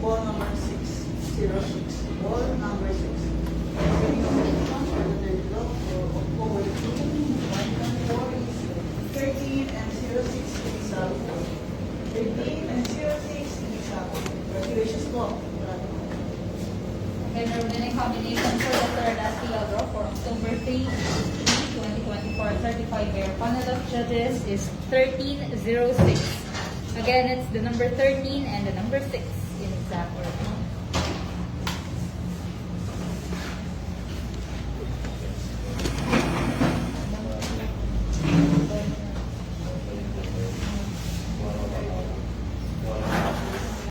Ball number 606. Ball number 6. Second competition for the third block for October 114 is 13 and 06 is 13 and 06 is congratulations po. Okay, meron din ang combination for the third SPL draw for October 3, 2024. Certified pair. Panel of judges is 1306. Again, it's the number 13 and the number 6 in exact order.